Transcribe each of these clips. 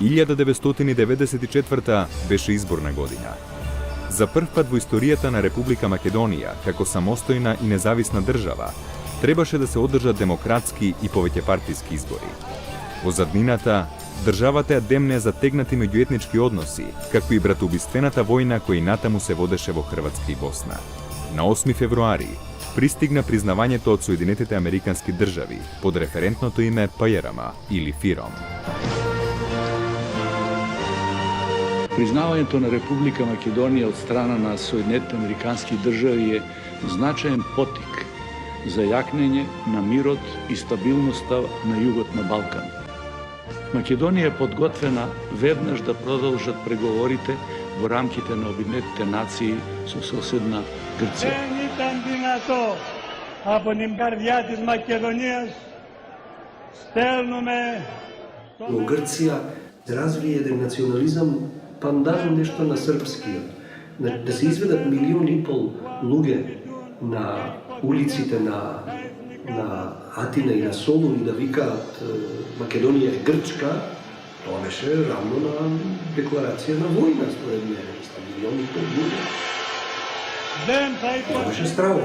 ...1994 беше изборна година. За прв пат во историјата на Република Македонија, како самостојна и независна држава, требаше да се одржат демократски и повеќепартиски избори. Во заднината, државата ја демне затегнати меѓуетнички односи, како и братоубиствената војна која и натаму се водеше во Хрватска и Босна. На 8 февруари пристигна признавањето од Соединетите Американски држави под референтното име ПЈРМ или ФИРОМ. Признавањето на Република Македонија од страна на Соединетите Американски држави е значаен потик за јакнење на мирот и стабилноста на југот на Балкан. Македонија е подготвена веднаш да продолжат преговорите во рамките на Обединетите нации со соседна Грција. Во Грција развие еден национализам пандан нешто на српскиот. Да се изведат 1,5 милиони луѓе на улиците на Атина и на Солун и да викаат Македонија е Грчка, тоа беше равно на декларација на војна, според мене. 1,5 милиони луѓе. Тоа беше стравно,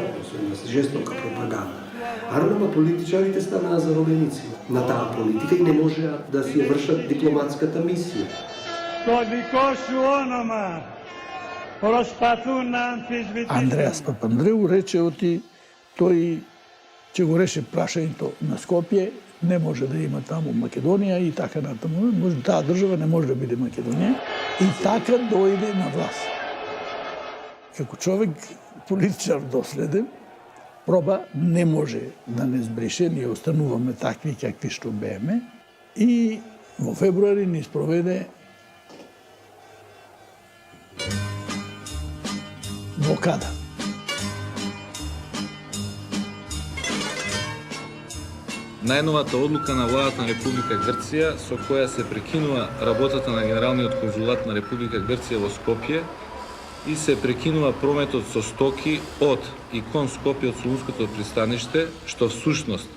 жестока пропаганда. Арнама политичарите станаа заробеници на таа политика и не можеа да си ја вршат дипломатската мисија. Андреас Папандреу рече оти тој ќе го реше прашањето на Скопје, не може да има таму Македонија и така натаму, таа држава не може да биде Македонија и така дојде на власт. Како човек политичар доследен, проба не може да не збрише, ние остануваме такви какви што бееме и во февруари ни спроведе блокада. Најновата одлука на владата на Република Грција, со која се прекинува работата на Генералниот конзулат на Република Грција во Скопје и се прекинува прометот со стоки од и кон Скопје од Солунското пристаниште, што всушност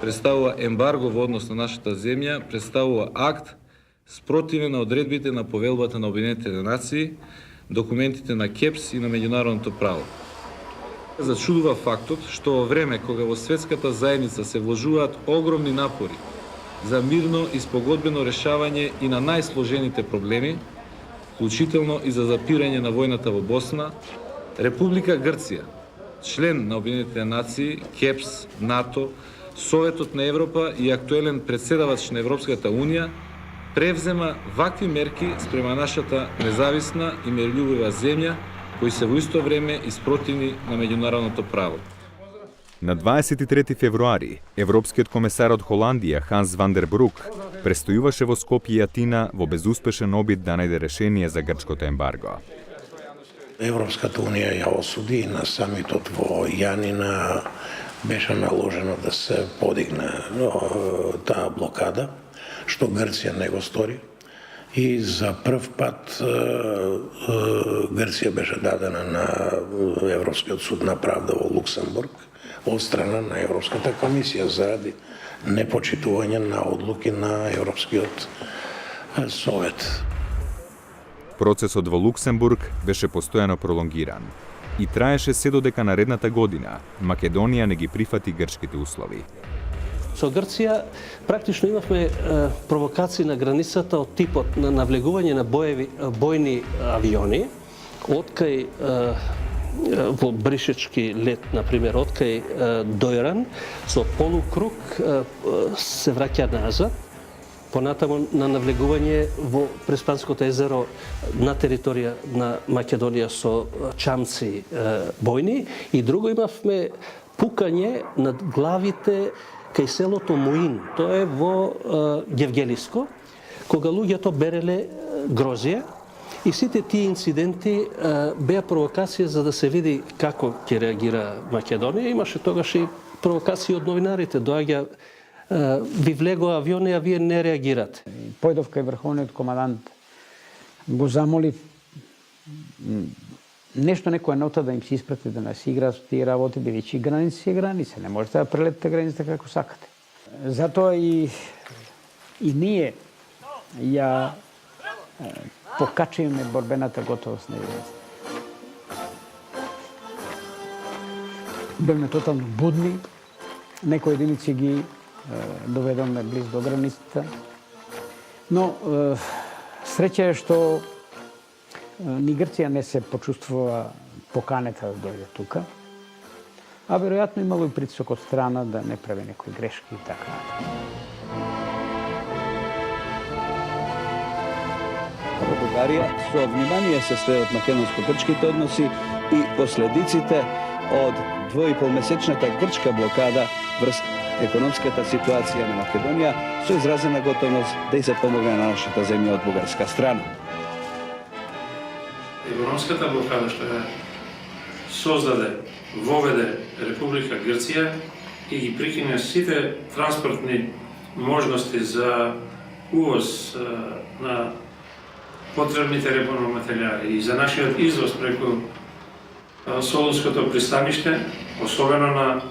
представува ембарго во однос на нашата земја, представува акт спротивен на одредбите на повелбата на Обединетите нации, документите на КЕПС и на меѓународното право. Зачудува фактот што во време кога во светската заедница се вложуваат огромни напори за мирно и спогодбено решавање и на најсложените проблеми, вклучително и за запирање на војната во Босна, Република Грција, член на Обединетите нации, КЕПС, НАТО, Советот на Европа и актуелен председавач на Европската Унија, превзема вакви мерки спрема нашата независна и миролюбива земја, кои се во исто време испротивни на меѓународното право. На 23 февруари, Европскиот комесар од Холандија Ханс ван дер Брук престојуваше во Скопје и Атина во безуспешен обид да најде решение за грчкото ембарго. Европската унија ја осуди на самитот во Јанина беше наложено да се подигне таа блокада, што Грција не го стори. И за прв пат Грција беше дадена на Европскиот суд на правда во Луксембург од страна на Европската комисија заради непочитување на одлуки на Европскиот совет. Процесот во Луксембург беше постојано пролонгиран и траеше се додека наредната година Македонија не ги прифати грчките услови. Со Грција практично имавме провокации на границата од типот на навлегување на бојни авиони од кај во Бришечки лет, например, од кај Дојран, со полукруг се враќа назад, понатаму на навлегување во Преспанското езеро на територија на Македонија со чамци бојни, и друго имавме пукање над главите кај селото Муин, тоа е во Гевгелиско, кога луѓето береле грозје, и сите тие инциденти беа провокација за да се види како ќе реагира Македонија. Имаше тогаш и провокации од новинарите, доаѓа ви влегоа авиони, а вие не реагирате. Појдов кај врховниот командант, го замоли нешто, некоја нота да им се испрати да нас играат тие работи, бидејќи граници е граница, не можете да прелетите границата како сакате. Затоа и ние ја покачивме борбената готовост на јазиците. Бевме тотално будни, некои единици ги доведоме близ до границата, но среќа е што ни Грција не се почувствува поканета да дојде тука, а веројатно имало и притисок од страна да не прави некои грешки и така натаму. Во Бугарија со внимание се следат македонско-грчките односи и последиците од 2,5-месечната грчка блокада врз економската ситуација на Македонија, со изразена готовност да и се помогне на нашата земја од бугарска страна. Економската блокада што ја создаде, воведе Република Грција и ги прекине сите транспортни можности за увоз на потребните репроматеријали и за нашиот извоз преку Солунското пристаниште, особено на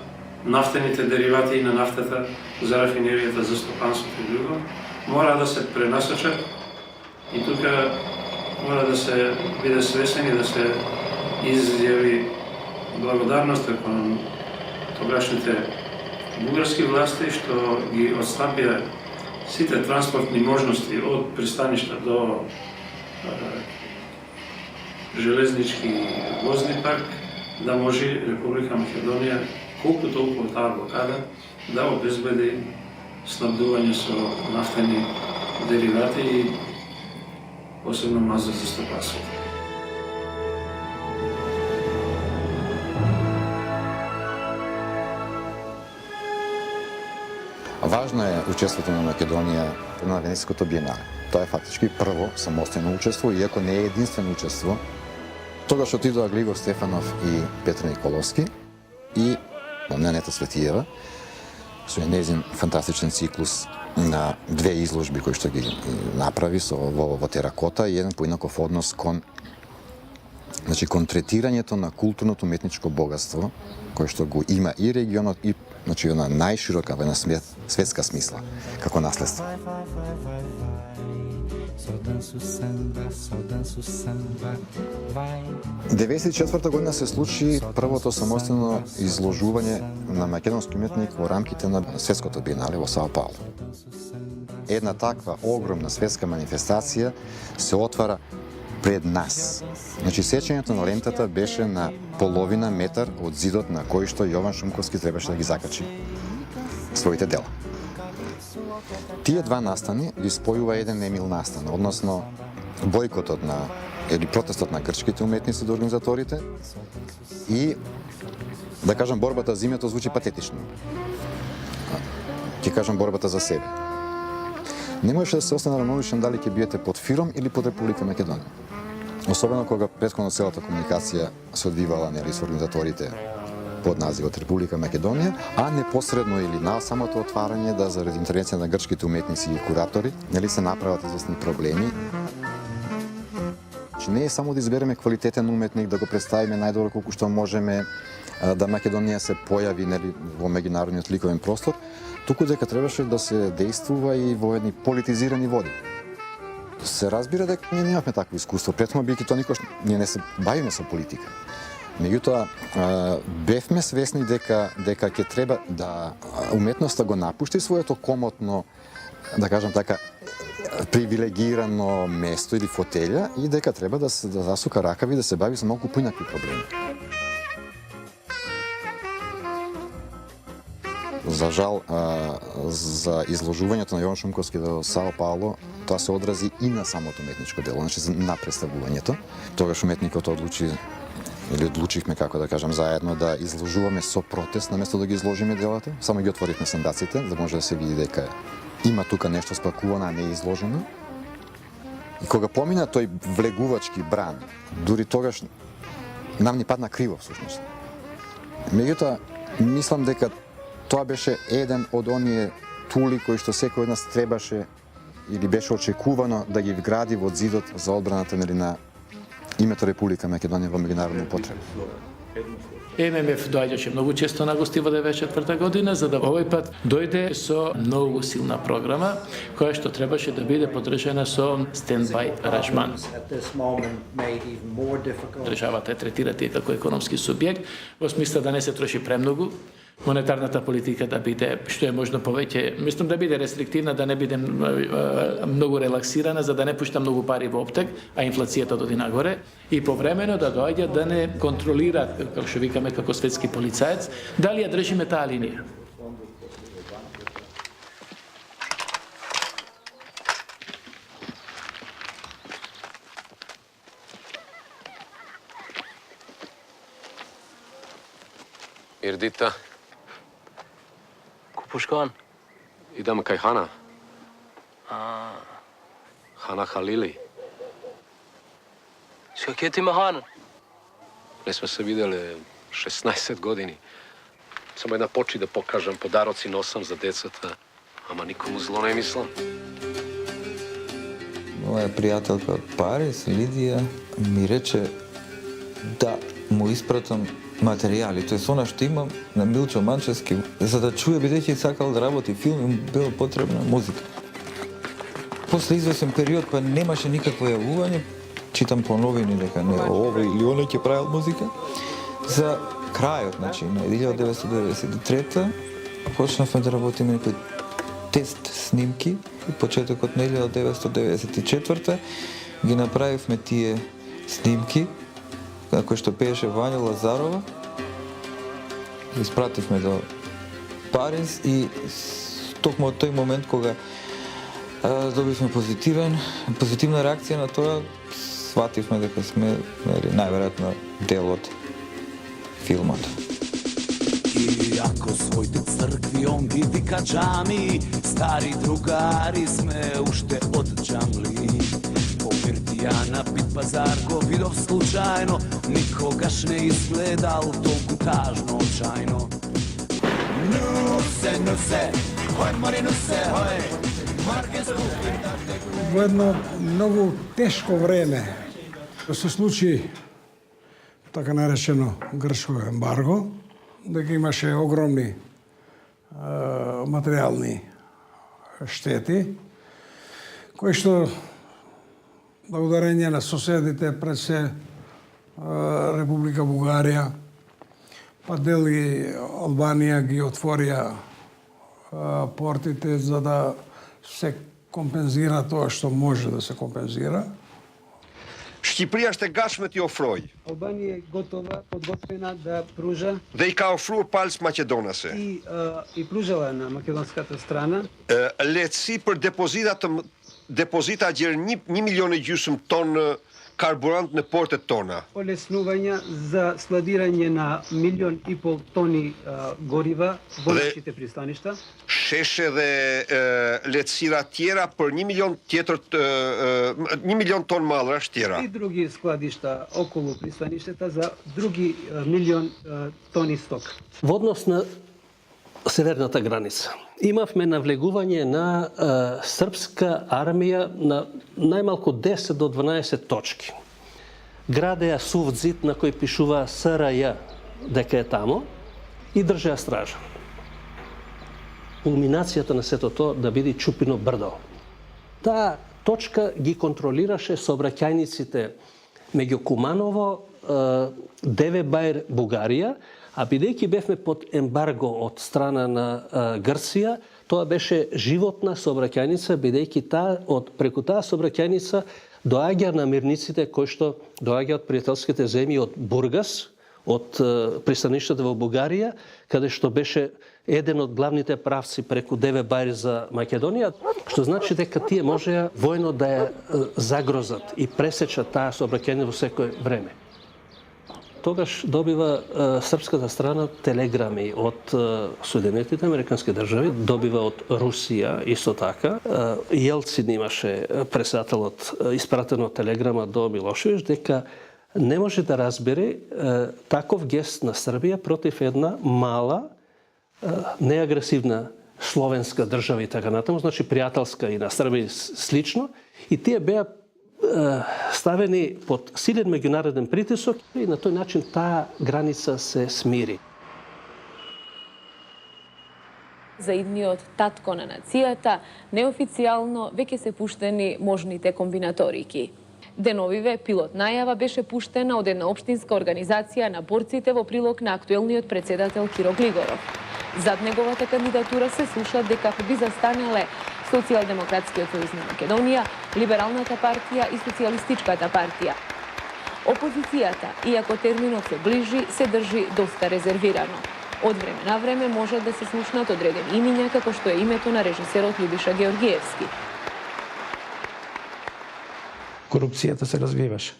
нафтените деривати и на нафтата за рафинеријата за стопанството и друго, мора да се пренасочат и тука мора да се биде свесен и да се изјави благодарност кон тогашните бугарски власти што ги отстапија сите транспортни можности од пристаништа до железнички возни парк, да може Република Македонија колку толку од таа блокада да обезбеди снабдување со нафтени деривати и посебно мазот за стопанството. Важно е учеството на Македонија на Венециското биенале. Тоа е фактички прво самостојно учество, иако не е единствено учество. Тогаш отидоа Глигор Стефанов и Петр Николовски и Ненета Светиева со незин фантастичен циклус на две изложби кои што ги направи во теракота и еден поинаков однос кон кон третирањето на културното уметничко богатство кој што го има и регионот и на најширока на светска смисла како наследство. Só danço samba, vai. 1994 година се случи првото самостојно изложување на македонски уметник во рамките на светското биенале во Сао Пауло. Една таква огромна светска манифестација се отвара пред нас. Сечењето на лентата беше на половина метар од зидот на кој што Јован Шумковски требаше да ги закачи своите дела. Тие два настани ги спојува еден немил настан, односно бојкотот или протестот на грчките уметници до организаторите и, да кажам, борбата за името звучи патетично. Ќе кажам борбата за себе. Не можеше да се остане равнодушен дали ќе биете под ФИРОМ или под Република Македонија. Особено кога претходно целата комуникација се одвивала со организаторите под називот Република Македонија, а непосредно или на самото отварање да заради интервенција на грчките уметници и куратори се направат известни проблеми. Не е само да избереме квалитетен уметник, да го представиме најдобро колку што можеме, да Македонија се појави во меѓународниот ликовен простор, туку дека требаше да се действува и во едни политизирани води. Се разбира дека ние немавме такво искуство, претходно бидејќи тоа никош ние не се бавиме со политика. Меѓутоа, бевме свесни дека ќе треба да уметноста го напушти своето комотно, да кажам така, привилегирано место или фотелја и дека треба да засука ракави и да се бави со малку поинакви проблеми. За жал, за изложувањето на Јован Шумковски до Сао Пауло, тоа се одрази и на самото уметничко дело, значи на представувањето. Тогаш уметникот одлучивме, како да кажам, заедно да изложуваме со протест, наместо да ги изложиме делата. Само ги отворивме сандаците, да може да се види дека има тука нешто спакувано, а не е изложено. И кога помина тој влегувачки бран, дури тогаш нам ни падна криво, всушност. Меѓутоа, мислам дека тоа беше еден од оние тули кои што секој од нас требаше или беше очекувано да ги вгради во зидот за одбраната на името Република Македонија во меѓународна употреба. ММФ доаѓаше многу често на гости во 94 година, за да овој пат дојде со многу силна програма, која што требаше да биде поддржана со стендбај аранжман. Државата третира тие како економски субјект, во смисла да не се троши премногу, монетарната политика да биде што е можно повеќе, мислам да биде рестриктивна, да не биде многу релаксирана, за да не пушта многу пари во оптек, а инфлацијата доди нагоре, и повремено да доаѓа да не контролира, како што викаме како светски полицаец, дали ја држиме таа линија. Ирдита. Пушкан? Идам кај Хана. Хана Халили. Што ќе ти ме Хана? Не сме се виделе 16 години. Само една почи да покажам, подароци носам за децата, ама никому зло не мислам. Моја пријателка од Париз, Лидија, ми рече да му испратам материјали, тоа е она што имам на Милчо Манчевски, за да чуе, бидејќи сакал да работи филм, им била потребна музика. После извесен период, па немаше никакво јавување, читам по новини дека не овој или оној ќе правил музика. За крајот, значи, на 1993 почнавме да работиме некои тест снимки и почетокот на 1994 ги направивме тие снимки кој што пееше Вања Лазарова. Ги испративме до Париз и токму од тој момент кога добивме позитивна реакција на тоа, свативме дека сме најверојатно дел од филмот. И ако своите цркви он ги вика џами, стари другари сме уште од џангли. Ја на Пит пазар го видов случајно, никогаш не изгледал толку тажно очајно. Нусе, хој море нусе, хој, Во едно многу тешко време се случи така наречено грчко ембарго, дека имаше огромни материјални штети, кои што благодарение на соседите, пред се Република Бугарија, па дели Албанија ги отворија портите за да се компензира тоа што може да се компензира. Шкиприја ще гашме ти офрој. Албанија е готова, подготвена да пружа. Да и као офрува палц Македонасе. И пружала на македонската страна. Леци пр депозита дjer 1,5 тон карбурант на портет тона. Олеснувања за складирање на 1,5 милион тони горива во нашите пристаништа. Шеше де лецира тjera për 1 милион тон малра штjera. И други складишта околу пристаништата за други 1 милион тони сток. Во однос на северната граница имавме навлегување на српска армија на најмалку 10 до 12 точки. Градеа сув зид на кој пишува СРЈ дека е тамо и држеа стража. Кулминацијата на сето тоа да биде Чупино брдо. Таа точка ги контролираше сообраќајниците меѓу Куманово, Девебајр, Бугарија, а бидејќи бевме под ембарго од страна на Грција, тоа беше животна сообраќајница, бидејќи преку таа сообраќајница доаѓа намирниците кои што доаѓа од пријателските земји од Бургас, од пристаништата во Бугарија, каде што беше еден од главните правци преку Деве Бајр за Македонија, што значи дека тие можеа војно да ја загрозат и пресечат таа сообраќање во секое време. Тогаш добива српската страна телеграми од Соединетите Американски држави, добива од Русија исто така. Јелцин имаше председателот испратено телеграма до Милошевиќ дека не може да разбере таков гест на Србија против една мала, неагресивна словенска држава и така натаму, значи пријателска и на Србија слично, и тие беа ставени под силен меѓународен притисок и на тој начин таа граница се смири. За идниот татко на нацијата, неофицијално веќе се пуштени можните комбинаторики. Деновиве пилот најава беше пуштена од една општинска организација на борците во прилог на актуелниот председател Киро Глигоров. Зад неговата кандидатура се слуша дека би застанале Социјалдемократскиот сојуз на Македонија, Либералната партија и Социјалистичката партија. Опозицијата, иако терминот се ближи, се држи доста резервирано. Од време на време може да се слушнат одредени имиња, како што е името на режисерот Љубиша Георгиевски. Корупцијата се развиваше.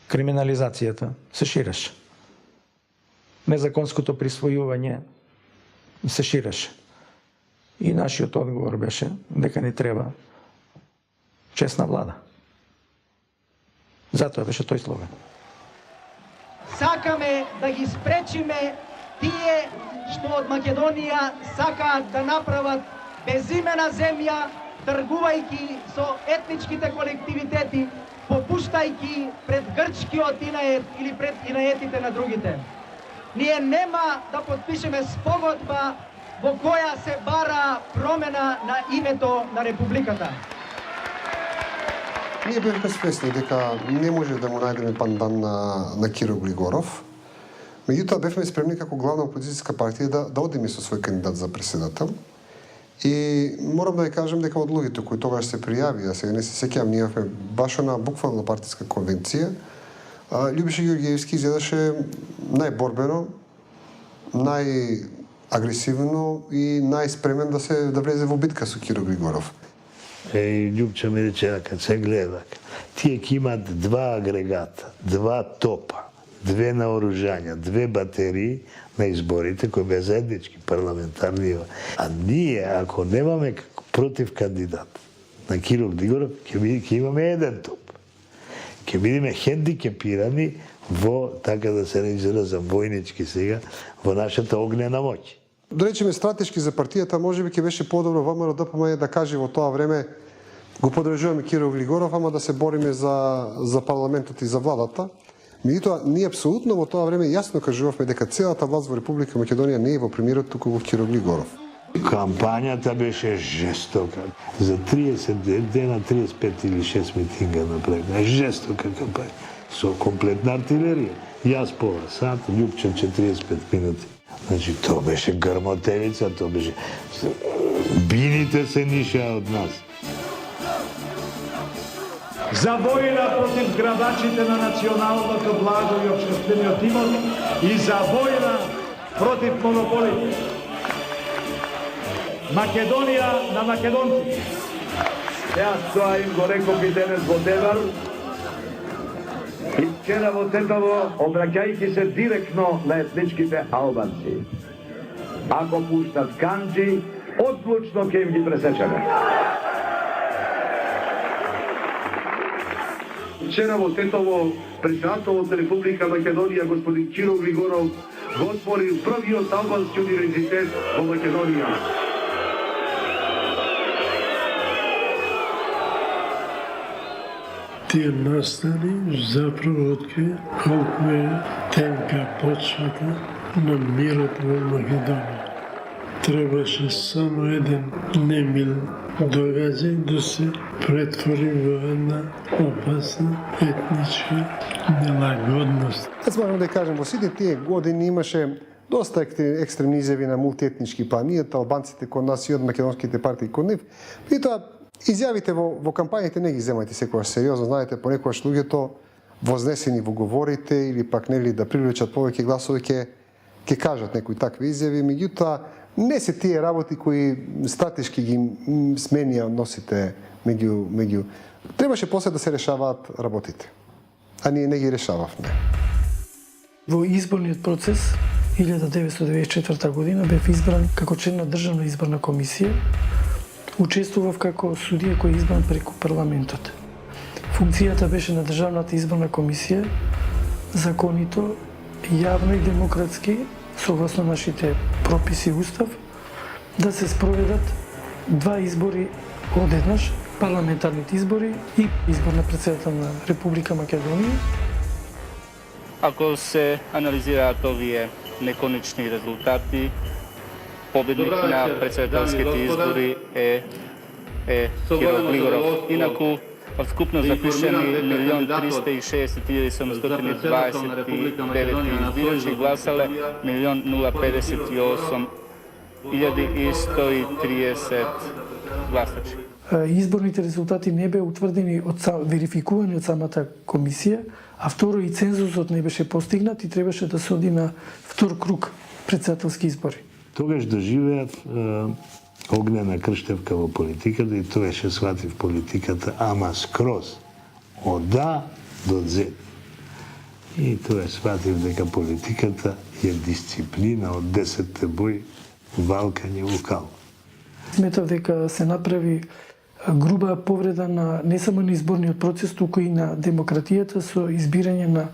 Криминализацијата се ширеше. Незаконското присвојување се ширеше. И нашиот одговор беше дека ни треба честна влада. Затоа беше тој слоган. Сакаме да ги спречиме тие што од Македонија сакаат да направат безимена земја, тргувајќи со етничките колективитети, попуштајќи пред грчкиот инает или пред инаетите на другите. Ние нема да подпишеме спогодба во која се бара промена на името на Републиката. Ние бевме свесни дека не може да му најдеме пандан на Киро Глигоров. Меѓутоа бевме спремни како главна опозицијска партија да одиме со свој кандидат за председател. И морам да ви кажам дека од луѓето кои тогаш се пријавија, сега не се сеќавам, ние имавме баш на буквално партиска конвенција, Љубиша Георгиевски изгледаше најборбено, најагресивно и најспремен да влезе во битка со Киро Глигоров. Љубча ми рече, кад се гледак, тие ќе имат два агрегата, два топа, две наоружања, две батерии на изборите кои беа заеднички парламентарни. А ние, ако немаме против кандидат на Киро Глигоров, ќе имаме еден топ. Ќе бидеме хендикепирани во, така да се изразам војнички сега, во нашата огнена моќ. Да речеме стратешки за партијата, можеби ќе беше подобро ВМРО ДПМН да каже во тоа време го подржуваме Киро Глигоров, ама да се бориме за парламентот и за владата. Меѓутоа, ние апсолутно во тоа време јасно кажувавме дека целата власт во Република Македонија не е во премиерот, туку во Киро Глигоров. Кампањата беше жестока. За 30 дена 35 или 6 митинга направивме. Жестока кампања. Со комплетна артилерија. Јас пола сат, Љупче 45 минути. Значи, тоа беше грмотевица, тоа беше... Бините се нишаа од нас. За војна против грабачите на националното благо и општествениот имот и за војна против монополите. Македонија на македонците. Јас тоа им го реков и денес во Девар и вчера во Тетово, обраќајќи се директно на етничките албанци. Ако пуштат канџи, одлучно ќе им ги пресечеме. Вчера во Тетово, председателот на Република Македонија, господин Киро Глигоров, го отвори првиот албански универзитет во Македонија. Тие настани заправо откри колку е тенка почвата на мирот во Македонија. Требаше само еден немил догаѓај да се претвори во една опасна етничка нелагодност. Јас морам да кажем, во сите тие години имаше доста екстремни изјави на мултиетнички планијата, албанците кон нас и од македонските партии кон нив. И тоа изјавите во кампањите не ги земајте секогаш сериозно, знаете, понекогаш луѓето вознесени во говорите или пак нели да привлечат повеќе гласови ќе кажат некои такви изјави, меѓутоа не се тие работи кои стратешки ги сменија односите меѓу требаше после да се решаваат работите, а ние не ги решававме. Во изборниот процес 1994 година бев избран како член на Државна изборна комисија. Учествував како судија кој е избран преку парламентот. Функцијата беше на Државната изборна комисија законито, јавно и демократски, согласно нашите прописи и устав, да се спроведат два избори одеднаш, парламентарните избори и избор на председател на Република Македонија. Ако се анализираат овие неконечни резултати, победник на председателските избори е Киро Глигоров. Инаку, од скупно запишени 1.360.729 бирачи гласале 1.058.130 гласачи. Изборните резултати не беа утврдени верификувани од самата комисија, а второ и цензусот не беше постигнат и требаше да се оди на втор круг председателски избори. Тогаш доживеав огнена крштевка во политиката и тоа ше сватив политиката, ама скроз, од А до З. И тоа сватив дека политиката е дисциплина од 10 бој, валкање во кал. Сметав дека се направи груба повреда на не само на изборниот процес, туку и на демократијата со избирање на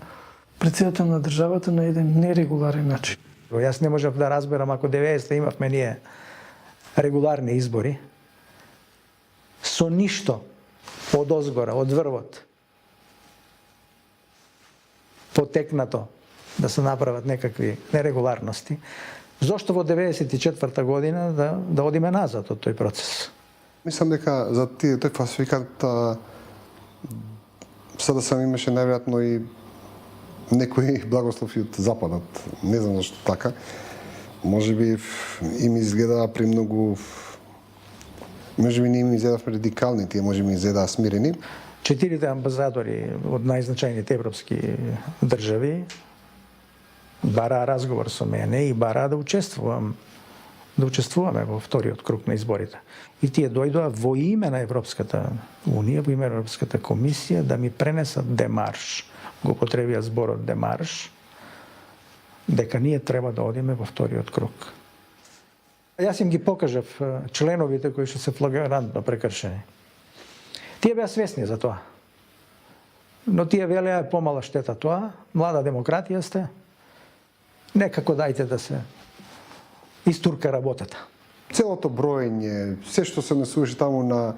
председател на државата на еден нерегуларен начин. Јас не можев да разберам ако 90-та имавме ние регуларни избори, со ништо од озгора, од врвот, потекнато да се направат некакви нерегуларности, зошто во 94-та година да одиме назад од тој процес? Мислам дека за тој фалсификат СДСМ имаше најверојатно и некои благослови од Западот. Не знам зашто така. Може би им изгледа премногу... Може би не им изгледавме радикални, тие може би изгледа смирени. 4 амбасадори од најзначајните европски држави бара разговор со мене и бара да учествуваме во вториот круг на изборите. И тие дојдоа во име на Европската Унија, во име на Европската комисија да ми пренесат демарш. Го потребија зборот демарш, дека ние треба да одиме во вториот круг. Јас им ги покажав членовите кои што се флагрантно прекршени. Тие беа свесни за тоа. Но тие велеа помала штета тоа, млада демократија сте, некако дајте да се истурка работата. Целото броење, се што се насуваше таму на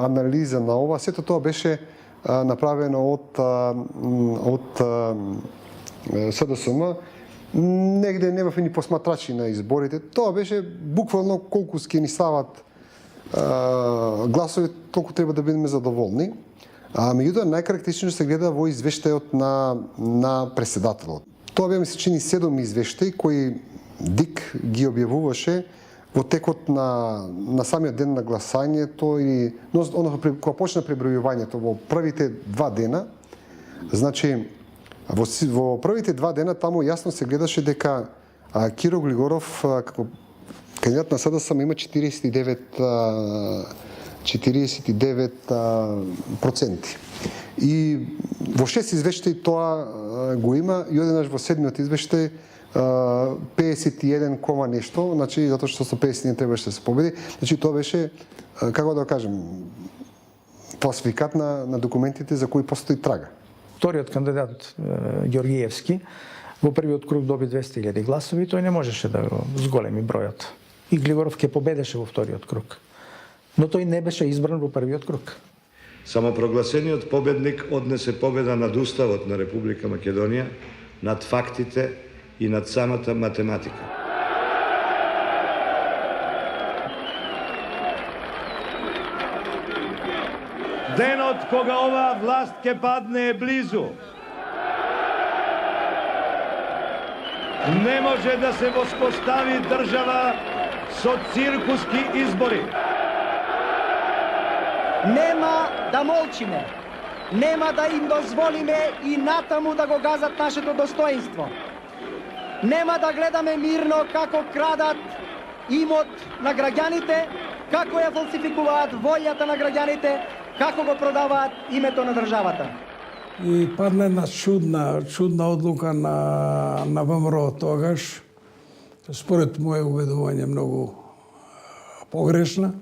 анализа на ова, сето тоа беше направено од СДСМ, негде немавме ни посматрачи на изборите. Тоа беше буквално колку ќе ни стават гласови, толку треба да бидеме задоволни. Меѓутоа, најкарактеристично се гледа во извештајот на преседателот. Тоа беа, ми се чини, 7 извештаи кои ДИК ги објавуваше во текот на самиот ден на гласањето и кога почна пребројувањето во првите 2 дена. Значи, во првите 2 дена таму јасно се гледаше дека Киро Глигоров како кандидат на СДСМ има 49%. И во 6 извештаи тоа го има и одеднаш во 7-миот извештај 51 кома нешто, значи затоа што со 51 требаше да се победи. Значи тоа беше, како да кажем, фалсификат на документите за кои постои трага. Вториот кандидат Ѓоргиевски во првиот круг доби 200.000 гласови, тој не можеше да го зголеми бројот. И Глигоров ќе победеше во вториот круг. Но тој не беше избран во првиот круг. Самопрогласениот победник однесе победа над Уставот на Република Македонија, над фактите и над самата математика. Денот кога оваа власт ќе падне е близу. Не може да се воспостави држава со циркуски избори. Нема да молчиме. нема да им дозволиме и натаму да го газат нашето достоинство. Нема да гледаме мирно како крадат имот на граѓаните, како ја фалсификуваат волјата на граѓаните, како го продаваат името на државата. И падна една чудна одлука на ВМРО тогаш, според моje убедување многу погрешна,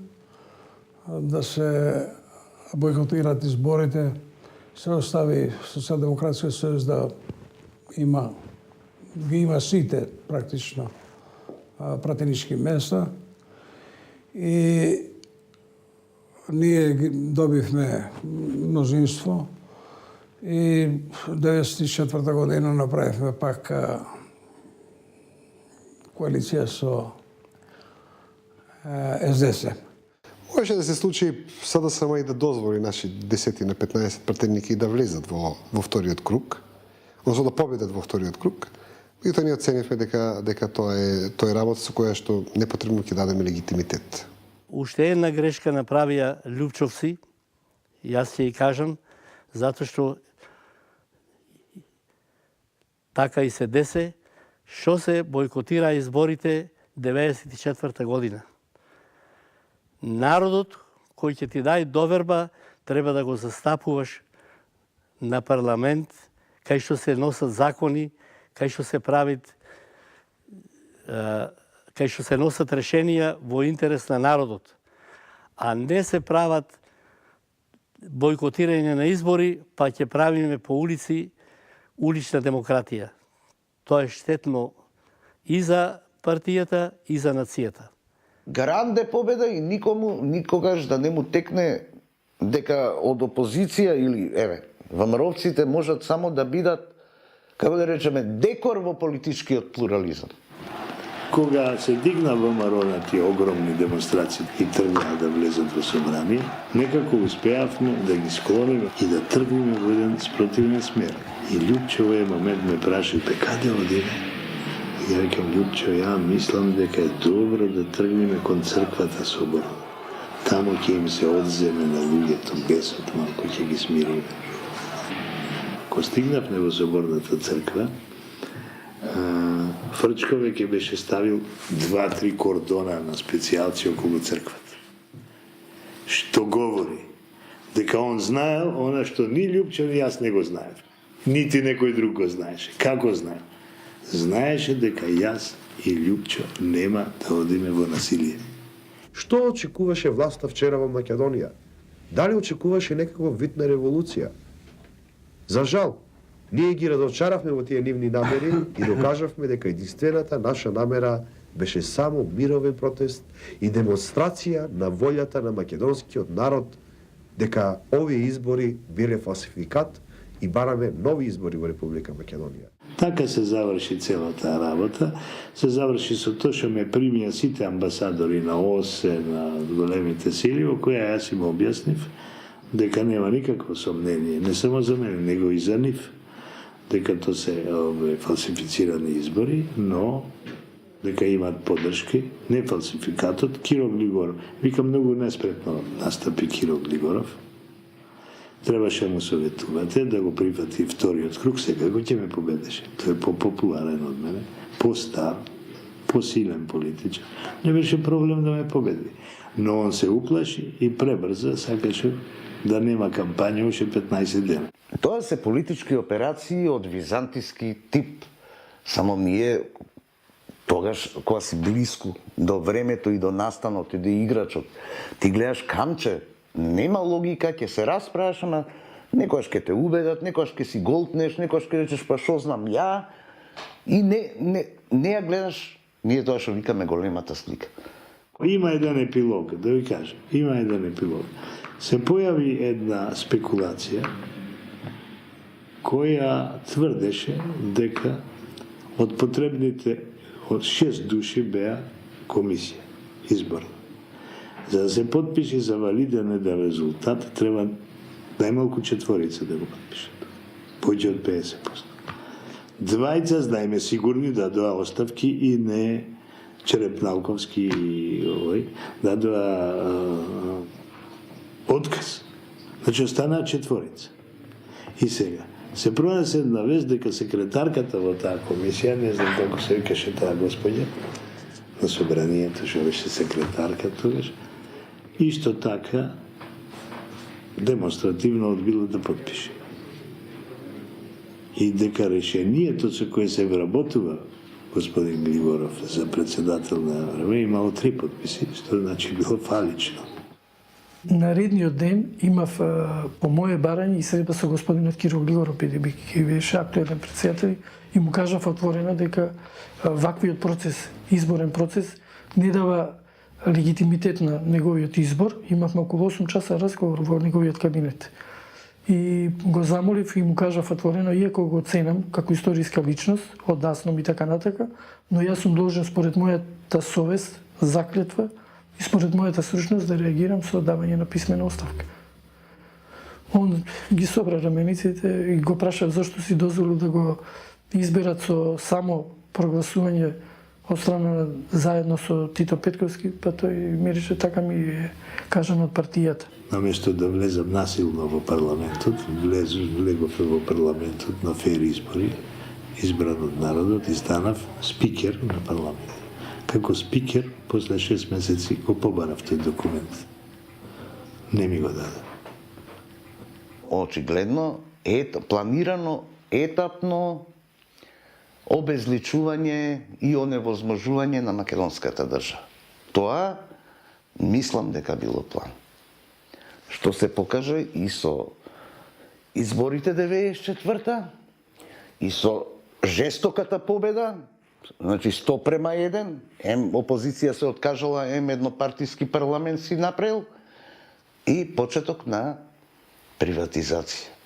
да се бойкотираат изборите, се остави Социјалдемократскиот сојуз да ги има сите практично пратенички места и ние добивме мнозинство и 1994 година направивме пак коалиција со СДС. Можеше да се случи СДСМ и да дозволи наши 10 на 15 пратеники да влезат во вториот круг, односно да победат во вториот круг. И тоа ние оценивме дека тоа е работа со која што непотребно ќе дадеме легитимитет. Уште една грешка направија Лјупчовци, јас ќе ја кажам, затоа што така и се десе, што се бойкотира изборите 1994 година. Народот кој ќе ти даде доверба треба да го застапуваш на парламент, кај што се носат закони, кај што се правит, кај што се носат решенија во интерес на народот, а не се прават бойкотирање на избори, па ќе правиме по улици улична демократија. Тоа е штетно и за партијата и за нацијата. Гарант е победа и никому никогаш да не му текне дека од опозиција или ВМРО-вците можат само да бидат, како да речеме, декор во политичкиот плурализам. Кога се дигна ВМРО на тие огромни демонстрации и тргнаа да влезат во собрание, некако успеавме да ги склониме и да тргнеме во еден спротивен смер. И Лјупче во еден момент ме праша, каде одиме? И ја рекам, Лјупче, ја мислам дека е добро да тргнеме кон црквата соборна. Тамо ќе им се одземе на луѓето бесот, малку ќе ги смириме. Ко стигнавме во соборната црква, Фрчко веќе беше ставил 2-3 кордона на специјалци околу црквата. Што говори? Дека он знаел она што ни Лјупче ни јас не го знаев. Нити некој друг го знаеше. Како знаел? Знаеше дека јас и Лјупчо нема да одиме во насилие. Што очекуваше власта вчера во Македонија? Дали очекуваше некаков вид на револуција? За жал, ние ги разочаравме во тие нивни намери и докажавме дека единствената наша намера беше само мировен протест и демонстрација на волјата на македонскиот народ дека овие избори биле фалсификат и бараме нови избори во Република Македонија. Така се заврши целата работа. Се заврши со тоа што ме примија сите амбасадори на ОСЕ, на големите сили, во која јас им објаснив дека нема никакво сомнение, не само за мене, него и за нив, дека тоа се фалсифицирани избори, но дека имаат поддршки, не фалсификатот, Киро Глигоров. Вика, многу неспретно настапи Киро Глигоров. Требаше му советувате да го прифати вториот круг, секако ќе ме победеше. Тој е попопуларен од мене, постар, посилен политичар. Не беше проблем да ме победи. Но он се уплаши и пребрза, сакаше да нема кампања уште 15 дена. Тоа се политички операции од византиски тип. Само ние тогаш, кога си блиску до времето и до настанот и до играчот, ти гледаш камче, нема логика, ќе се расправаш, ама некојаш ќе те убедат, некојаш ќе си голтнеш, некојаш ќе речеш па шо знам ја, и не ја гледаш, ние тоа што викаме големата слика. Има еден епилог, да ви кажам, има еден епилог. Се појави една спекулација која тврдеше дека од потребните од 6 души беа комисија изборна. За да се подпише за валиден еден резултат, треба најмалку 4 да го подпишат. Поќе од 50%. Двајца, знаеме сигурни, дадоа оставки и не Черепналковски и овој, дадоа отказ. Значи, останаа 4. И сега, се пронесе една вест дека секретарката во таа комисија, не знам како се викаше таа господја, на собранието, што беше секретарка тогаш, исто така демонстративно одбила да подпише. И дека решението со кое се вработува господин Григоров за председател на ВРВ имало 3 подписи, што значи било фалично. Наредниот ден имав по моје барање и средба со господинот Киро Григоров, бидејќи беше актуелен председател, и му кажав отворено дека ваквиот процес, изборен процес, не дава легитимитет на неговиот избор. Имавме околу 8 часа разговор во неговиот кабинет. И го замолив и му кажав отворено, иако го ценам како историска личност, одасном и така натака, но јас сум должен според мојата совест, заклетва и според мојата стручност да реагирам со давање на писмена оставка. Он ги собра рамениците и го праша зашто си дозволил да го изберат со само прогласување од страна заедно со Тито Петковски, па тој ми рече така ми е кажано од партијата. Наместо да влезам насилно во парламентот, влегов во парламентот на фер избори, избран од народот и станав спикер на парламент. Како спикер, после 6 месеци го побарав тој документ. Не ми го даде. Очигледно, планирано, етапно обезличување и оневозможување на македонската држава. Тоа, мислам дека било план. Што се покажа и со изборите 94-та, и со жестоката победа, значи 100:1, опозиција се откажала, еднопартиски парламент си направил, и почеток на приватизација.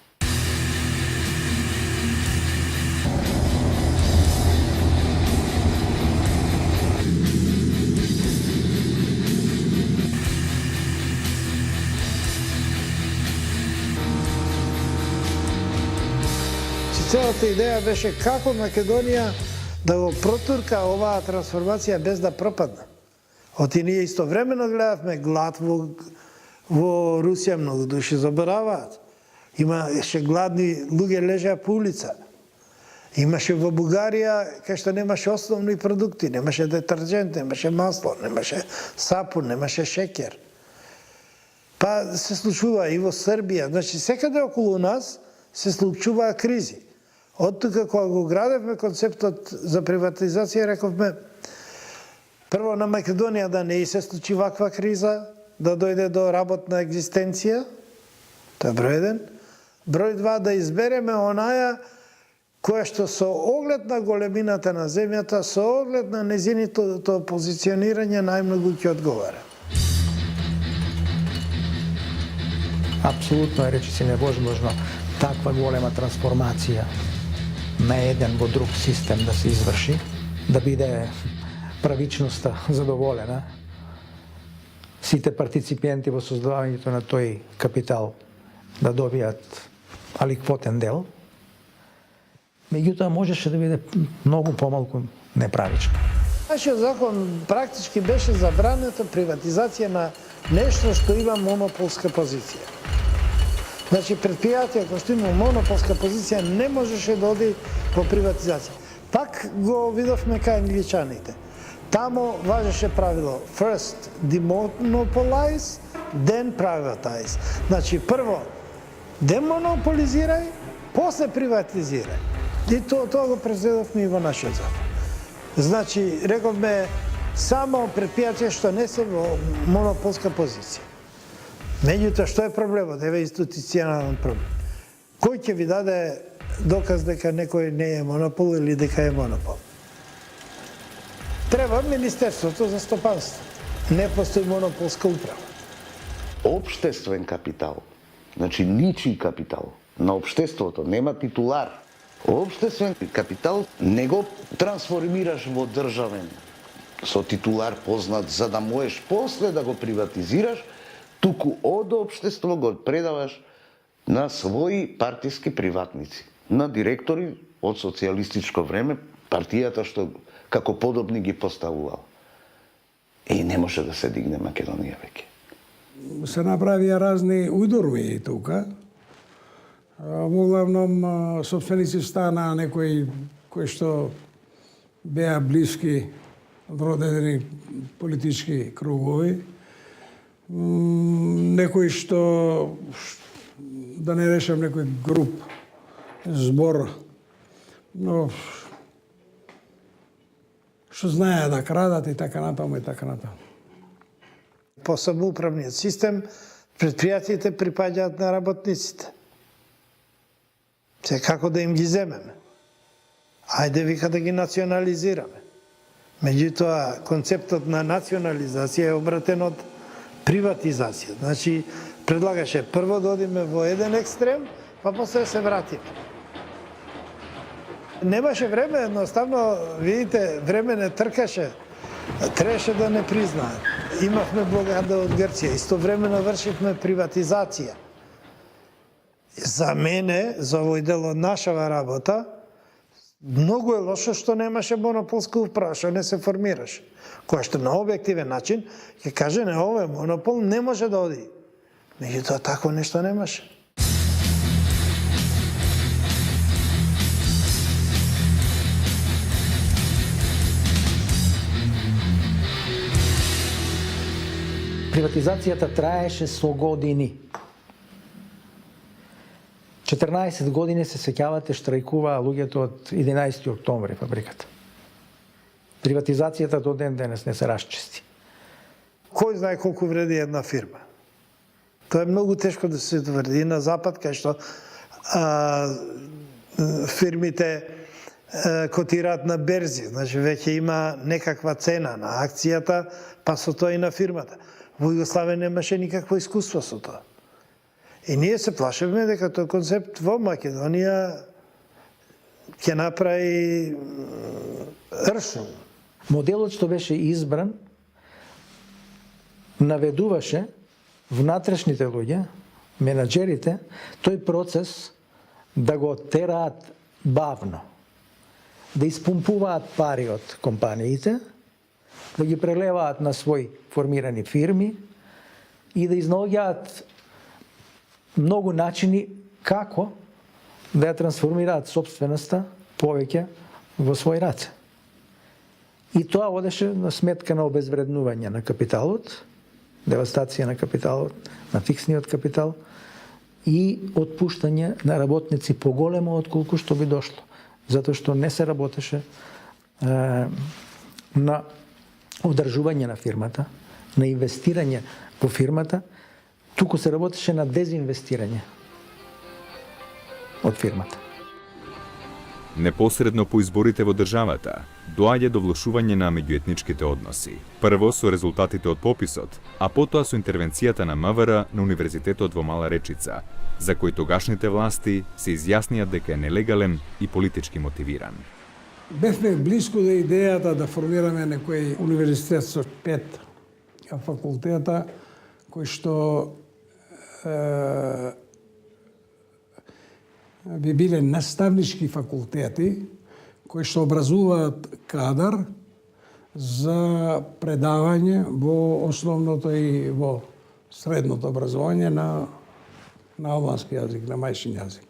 Целата идеја беше како Македонија да го протурка оваа трансформација без да пропадне. Оти ние истовремено гледавме глад во Русија, многу души забораваат. Имаше гладни луѓе лежеа по улица. Имаше во Бугарија кај што немаше основни продукти, немаше детержент, немаше масло, немаше сапун, немаше шекер. Па се случува и во Србија, значи секаде околу нас се случуваа кризи. Од тука кога го градевме концептот за приватизација, рековме прво на Македонија да не се случи ваква криза, да дојде до работна екзистенција, тоа е број 1. Број 2, да избереме онаја која што со оглед на големината на земјата, со оглед на незиното позиционирање најмногу ќе одговара. Апсолутно е речиси невозможно таква голема трансформација на еден во друг систем да се изврши, да биде правичноста задоволена, сите партиципенти во создавањето на тој капитал да добијат аликвотен дел, меѓутоа можеше да биде многу помалку неправично. Нашиот закон практички беше забранета приватизација на нешто што има монополска позиција. Значи, предпријатија кој што има монополска позиција не можеше да оди во приватизација. Пак го видовме кај англичаните. Тамо важеше правило first demonopolize, then privatize. Значи, прво демонополизирај, после приватизирај. И тоа го презведовме и во нашиот закон. Значи, рековме само предпријатија што не се во монополска позиција. Меѓутоа, што е проблемот? Еве институционален проблем. Кој ќе ви даде доказ дека некој не е монопол или дека е монопол? Треба Министерството за стопанство. Не постои монополска управа. Обштествен капитал, значи ничи капитал на обштеството, нема титулар. Обштествен капитал не го трансформираш во државен со титулар познат за да можеш после да го приватизираш, туку од обштество го предаваш на своји партиски приватници, на директори од социјалистичко време, партијата што како подобни ги поставувал. И не може да се дигне Македонија веќе. Се направија разни удорови тука. Во главном собственици стана некои кои што беа блиски од одредени политички кругови, некои што, да не речам некој груп, збор, но што знае да крадат и така натаму и така натаму. По самоуправниот систем предпријатите припаѓаат на работниците. Се како да им ги земеме? Ајде вика да ги национализираме. Меѓутоа, концептот на национализација е обратен од приватизација. Значи, предлагаше прво да одиме во еден екстрем, па после се вратиме. Немаше време, едноставно, видите, време не тркаше. Требаше да не признаат. Имавме блокада од Грција, истовремено вршивме приватизација. За мене, за овој дел од нашава работа, многу е лошо што немаше монополска управа, што не се формираше. Која што на објективен начин ќе каже, не, овој монопол не може да оди. Меѓутоа, такво нешто немаше. Приватизацијата траеше со години. 14 години се сеќавате штрајкуваа луѓето од 11 октомври фабриката. Приватизацијата до ден денес не се расчисти. Кој знае колку вреди една фирма? Тоа е многу тешко да се тврди. И на запад, кај што фирмите котираат на берзи, значи веќе има некаква цена на акцијата, па со тоа и на фирмата. Во Југославија немаше никакво искуство со тоа. И ние се плашевме дека тој концепт во Македонија ќе направи ршум. Моделот што беше избран наведуваше внатрешните луѓе, менаџерите, тој процес да го тераат бавно, да испумпуваат пари од компаниите, да ги прелеваат на своји формирани фирми и да изнаоѓаат многу начини како да ја трансформираат собственоста повеќе во свој раце. И тоа одеше на сметка на обезвреднување на капиталот, девастација на капиталот, на фиксниот капитал и отпуштање на работници поголемо отколку што би дошло. Затоа што не се работеше на одржување на фирмата, на инвестирање во фирмата, туку се работеше на дезинвестирање од фирмата. Непосредно по изборите во државата, доаѓа до влошување на меѓуетничките односи. Прво со резултатите од пописот, а потоа со интервенцијата на МВР на Универзитетот во Мала Речица, за кој тогашните власти се изјаснија дека е нелегален и политички мотивиран. Бевме близко до идејата да формираме некој универзитет со 5 факултета, кои што би биле наставнички факултети, кои што образуваат кадар за предавање во основното и во средното образование на албански јазик, на мајчин јазик.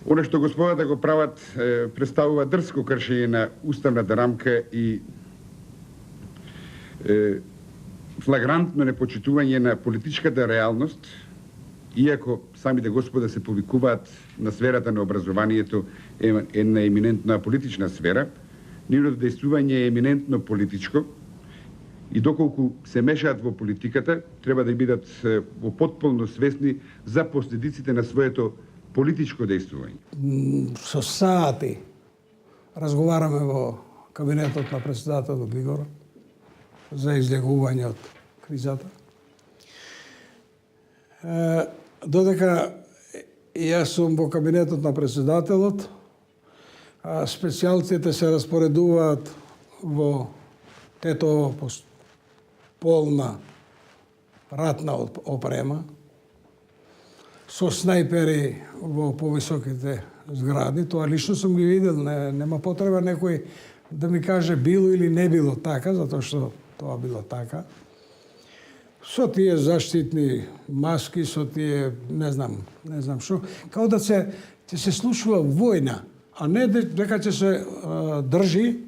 Оно што господата го прават представува дрско кршење на уставната рамка и флагрантно непочитување на политичката реалност, иако самите господа се повикуваат на сферата на образованието една еминентна политична сфера, нивното дејствување е еминентно политичко и доколку се мешаат во политиката, треба да бидат во потполно свесни за последиците на своето политичко дејствување. Со сати разговараме во кабинетот на председателот Глигоров за излегување од кризата. Додека јас сум во кабинетот на председателот, специјалците се распоредуваат во тето полна ратна опрема, со снајпери во повисоките згради. Тоа лично сум ги видел, нема потреба некој да ми каже било или не било така, затоа што тоа било така. Со тие заштитни маски, со тие, не знам што, као да се ќе се случува војна, а не дека ќе се држи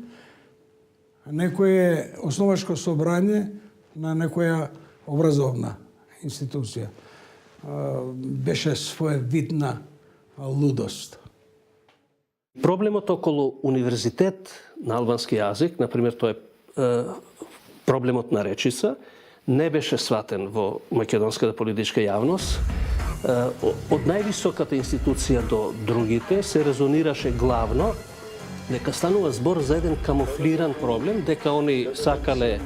некое основачко собрање на некоја образовна институција. Беше своевидна лудост. Проблемот околу универзитет на албански јазик, например, тоа е проблемот на Речица, не беше сватен во македонската политичка јавност. Од највисоката институција до другите се резонираше главно дека станува збор за еден камуфлиран проблем, дека они сакале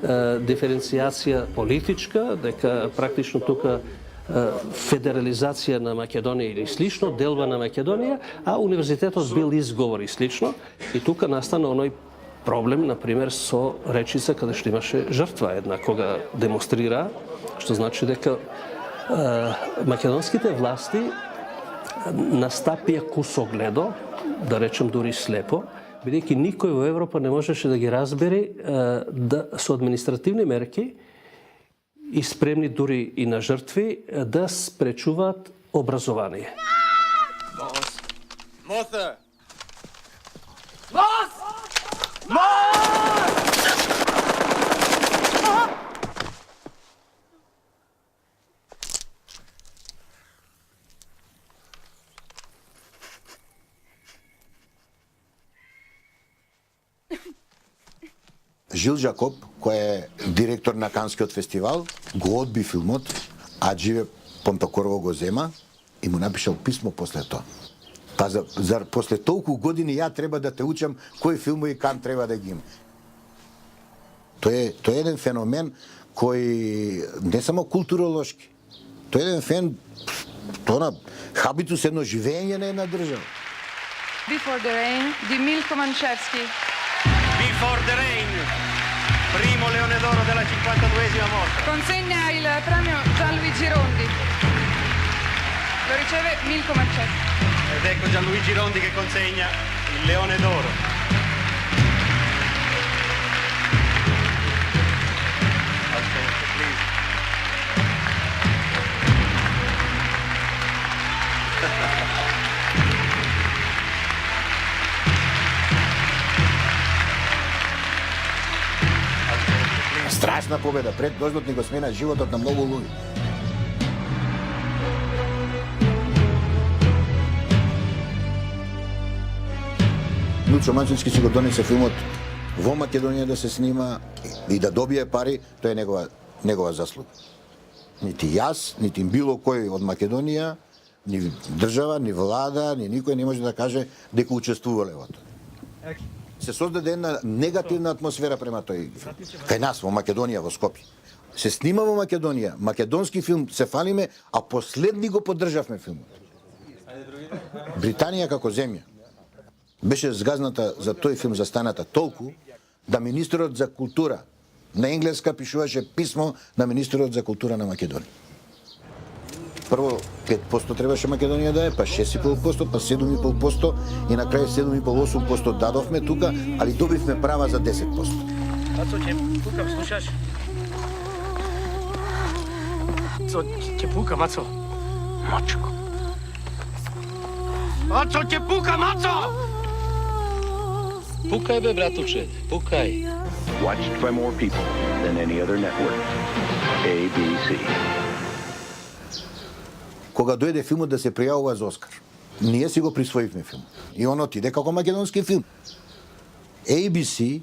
диференцијација политичка, дека практично тука федерализација на Македонија или слично, делба на Македонија, а универзитетот бил изговор и слично. И тука настана оној проблем, например, со Речица, каде што имаше жртва една, кога демонстрира, што значи дека македонските власти настапија кусогледо, да речем дури слепо, бидејќи никој во Европа не можеше да ги разбери со административни мерки и спремни дури и на жртви да спречуваат образование. Моса! Жил Жакоб, кој е директор на Канскиот фестивал, го одби филмот, а Дживе Понтокорово го зема и му напишал писмо после тоа. Па зар после толку години ја треба да те учам кои филмови Кан треба да ги има? Тоа е еден феномен кој не само културолошки, тоа е еден тоа хабитус, едно живење на една држава. Before the Rain di Milko Manchevski. Before the Rain, primo Leone d'Oro della 52esima mostra. Consegna il premio Gianluigi Rondi. Lo riceve Milko Manchevski. Ed ecco Gianluigi Rondi che consegna il Leone d'Oro. Aspetta, please. Страшна победа, пред дождот ни го смена животот на многу луѓе. Милчо Манчевски си го донесе филмот во Македонија да се снима и да добие пари, тоа е негова заслуга. Нити јас, нити било кој од Македонија, ни држава, ни влада, ни никој не може да каже дека учествувале во тоа. Се создаде една негативна атмосфера према тој филм. Кај нас во Македонија, во Скопје. Се снима во Македонија, македонски филм, се фалиме, а последни го поддржавме филмот. Британија како земја беше згазната за тој филм застаната толку да министерот за култура на енглеска пишуваше писмо на министерот за култура на Македонија. Прво 5% требаше Македонија да е, па 6,5%, па 7,5% и на крај 7,5-8% дадовме тука, али добивме права за 10%. Мацо, ќе пукам, слушаш? Ќе пука, Мацо. Мачко. Мацо, ќе пука, Мацо! Пукај бе, братуче, пукај. Watched by more people than any other network. ABC. Кога дојде филмот да се пријавува за Оскар, ние си го присвоивме филм. И он отиде како македонски филм. ABC,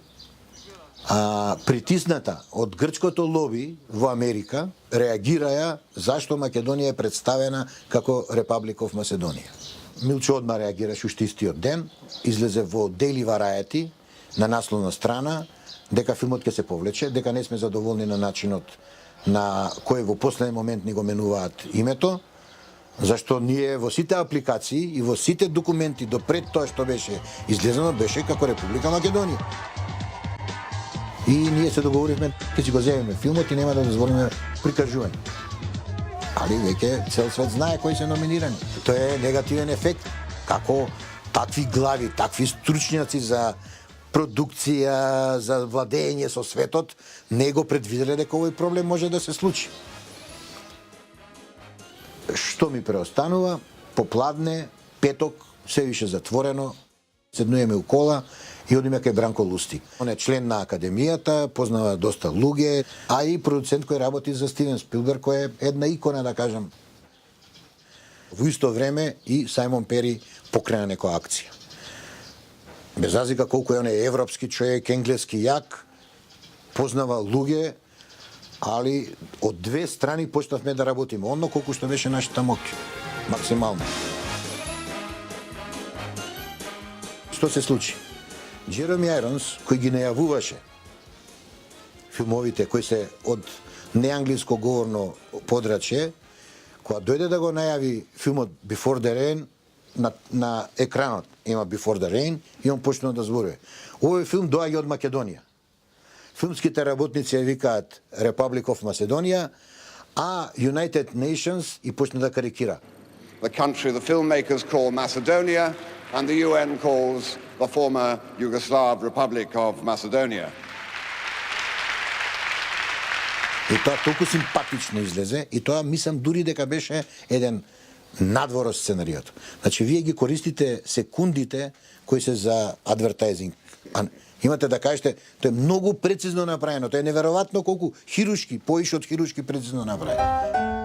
притисната од грчкото лоби во Америка, реагираја зашто Македонија е представена како Republic of Macedonia. Милчо одма реагираше уште истиот ден, излезе во Daily Variety на насловна страна дека филмот ќе се повлече, дека не сме задоволни на начинот на кој во последен момент ни го менуваат името, зашто ние во сите апликации и во сите документи до пред тоа што беше излезено беше како Република Македонија. И ние се договоривме ќе си го земеме филмот и нема да дозволиме прикажување. Али веќе цел свет знае кои се номинирани. Тоа е негативен ефект. Како такви глави, такви стручњаци за продукција, за владење со светот, не го предвиделе дека овој проблем може да се случи. Што ми преостанува? Попладне петок, се више затворено, седнуеме у кола и одиме кај Бранко Лустик. Он е член на академијата, познава доста луѓе, а и продуцент кој работи за Стивен Спилберг, кој е една икона, да кажам. Во исто време и Сајмон Пери покрена некоја акција. Без разлика колку е он е европски човек, енглески јак, познава луѓе, али од две страни почнавме да работиме. Оно колку што беше нашата моќ. Максимално. Што се случи? Джероми Айронс, кој ги најавуваше филмовите кои се од неанглиско говорно подрачје, кога дојде да го најави филмот Before the Rain, на екранот има Before the Rain и он почнува да зборува. Овој филм доаѓа од Македонија. Филмските работници ја викаат Republic of Macedonia, а United Nations и почна да карикира. The country the filmmakers call Macedonia and the UN calls the former Yugoslav Republic of Macedonia. И тоа толку симпатично излезе и тоа мислам дури дека беше еден надвор од сценариото. Значи вие ги користите секундите кои се за адвертайзинг. Имате да кажете, тоа е многу прецизно направено, тоа е неверојатно колку хирушки, поише од хирушки прецизно направено.